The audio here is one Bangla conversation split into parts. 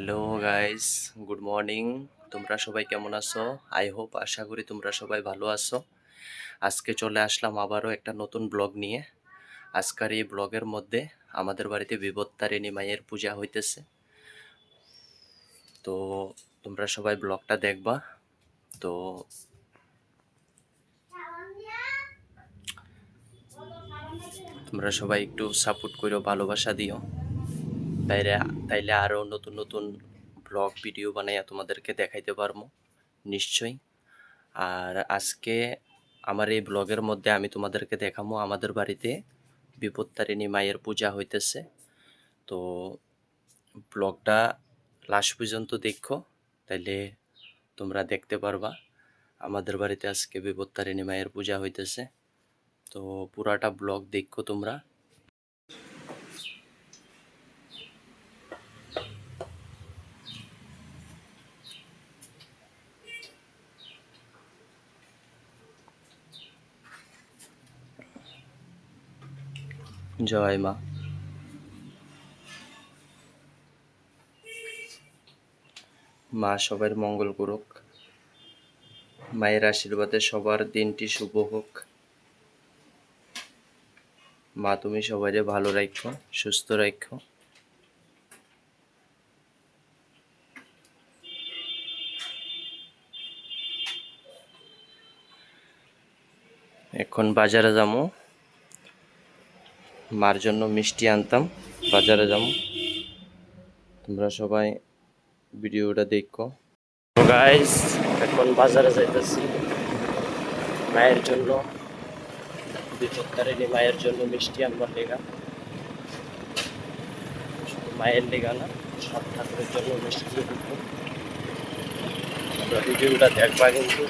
Hello guys, good morning. তোমরা সবাই কেমন আছো? আই হোপ, আশা করি তোমরা সবাই ভালো আছো। আজকে চলে আসলাম আবারও একটা নতুন ব্লগ নিয়ে। আজকের এই ব্লগের মধ্যে আমাদের বাড়িতে বিপত্তারিণী মায়ের পূজা হইতেছে। তো তোমরা সবাই ব্লগটা দেখবা। তো তোমরা সবাই একটু সাপোর্ট করো, ভালোবাসা দিও। তাইলে তাইলে আরও নতুন নতুন ব্লগ ভিডিও বানাইয়া তোমাদেরকে দেখাইতে পারবো নিশ্চয়ই। আর আজকে আমার এই ব্লগের মধ্যে আমি তোমাদেরকে দেখাবো আমাদের বাড়িতে বিপত্তারিণী মায়ের পূজা হইতেছে। তো ব্লগটা লাস্ট পর্যন্ত দেখো, তাইলে তোমরা দেখতে পারবা আমাদের বাড়িতে আজকে বিপত্তারিণী মায়ের পূজা হইতেছে। তো পুরাটা ব্লগ দেখো তোমরা। জয় মা। মা সবার মঙ্গল করুক, মায়ের আশীর্বাদে সবার দিনটি শুভ হোক। মা তুমি সবাইকে ভালো রাখো, সুস্থ রাখো। এখন বাজারে যাবো, মার জন্য মিষ্টি আনতাম, বাজারে যাবো। তোমরা সবাই ভিডিওটা দেখো। তো গাইস, এখন বাজারে যাইতেছি মায়ের জন্য, বিপত্তারিণী মায়ের জন্য মিষ্টি আনবার লেগা। শুধু মায়ের লেগা না, সব ঠাকুরের জন্য মিষ্টি কিনবো। তোমরা ভিডিওটা দেখবা কিন্তু।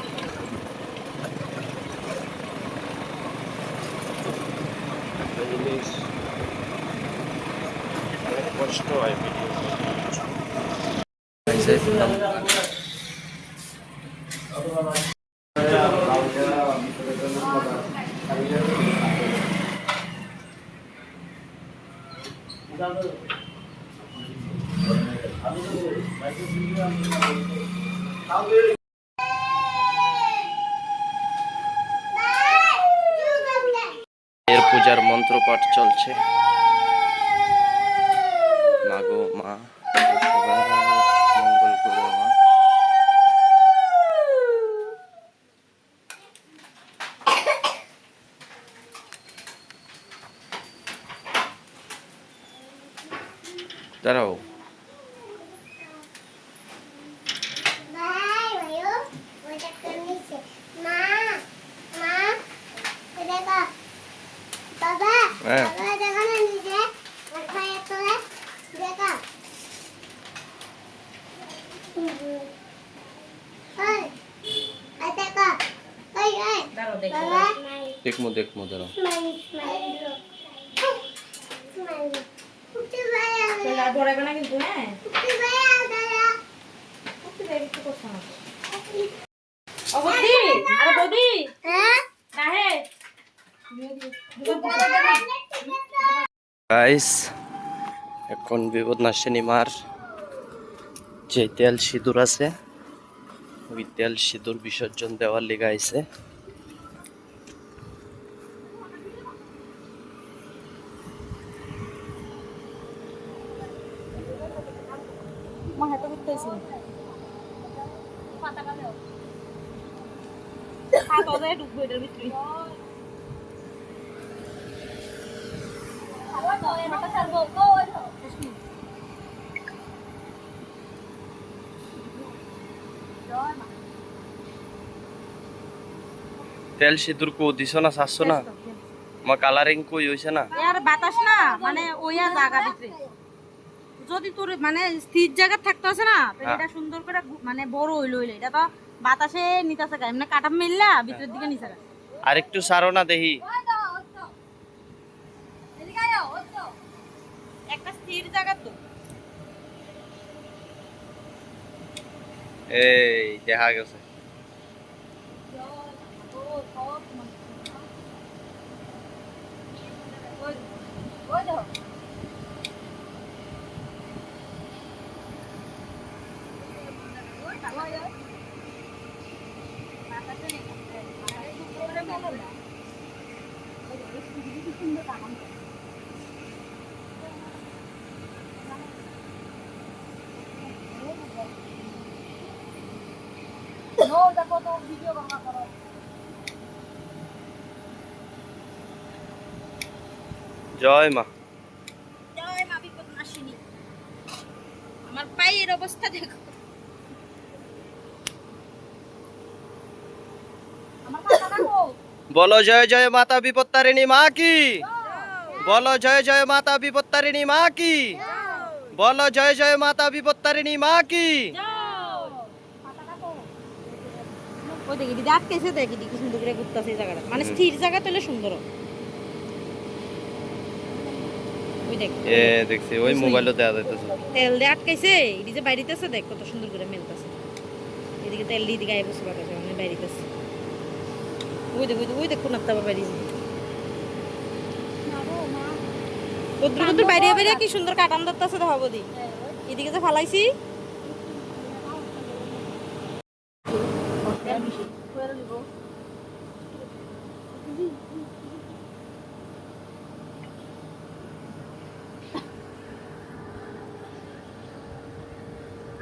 অনেক কষ্ট হয় ভিডিও। এর পূজার মন্ত্র পাঠ চলছে। মাগো মা, সবার মঙ্গল করো মা। দাঁড়াও। হ্যাঁ, দেখমো দেখমো, দাঁড়াও। কিন্তু হ্যাঁ গাইস, এখন বিপদনাশিনী মার যে তেল সিঁদুর আছে, ওই তেল সিঁদুর বিসর্জন দেওয়ার লেগে আইছে। তেল সিঁদুর কো দিছ না, চাচ্ছ না? আমার কালারিং কই হইছে না? আর বাতাস না মানে ওইয়া জায়গা ভিতরে যদি তোর মানে স্থির জায়গা থাকতে আছে না, তাহলে এটা সুন্দর করে মানে বড় হইলো হইলো, এটা তো বাতাসে নিতেছে গা, এমনি কাটা মিললা ভিতরের দিকে নিছে গা। আর একটু সারো না দেখি। একটা স্থির জায়গা তো এই দেখা গেছে। জয় মা। জয় মা বিপদনাশিনী। আমার পায়ের অবস্থা দেখো। আমার পাটা দেখো। বলো জয় জয় মাতা বিপত্তারিণী মা কি, বলো জয় জয় মাতা বিপত্তারিণী মা কি, বলো জয় জয় মাতা বিপত্তারিণী মা কি। ওই দেখি দিদি আটকেছে, দেখি দিদি সুন্দর করে ঘুরতেছে এই জায়গাটা, মানে স্থির জায়গা তাহলে সুন্দর। ওই দেখ দেখছি ওই মোবাইলও দেয়া যাইতেছে। তেল দিয়ে আটকাইছে, এদিকে যে বাইরিতেছে দেখ কত সুন্দর করে মেলতেছে। এদিকে তেল দিয়ে গায়ে বসে বাতাসে মানে বাইরিতেছে। ওই দেখ কোন আত্মা বাইরিছে। রুদ্র বাইরে বাইরে কি সুন্দর কাটান দত্তাছে তো হবো দি। এদিকে যে ফালাইছি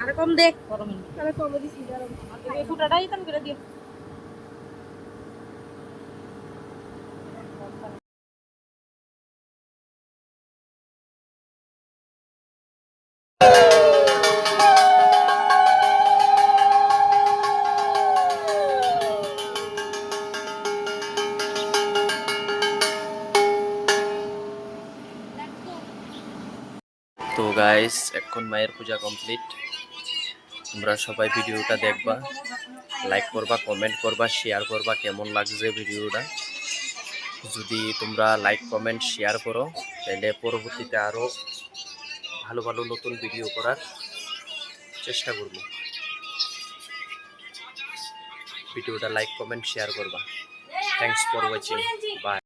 আরে কম দেখ, আরে কম দিছি এই ফুটাটাই তাম করে দিও। তো গাইস এখন মায়ের পূজা কমপ্লিট। তোমরা সবাই ভিডিওটা দেখবা, লাইক করবা, কমেন্ট করবা, শেয়ার করবা কেমন লাগছে ভিডিওটা। যদি তোমরা লাইক কমেন্ট শেয়ার করো তাহলে পরবর্তীতে আরও ভালো ভালো নতুন ভিডিও করার চেষ্টা করব। ভিডিওটা লাইক কমেন্ট শেয়ার করবা। Thanks for watching, by.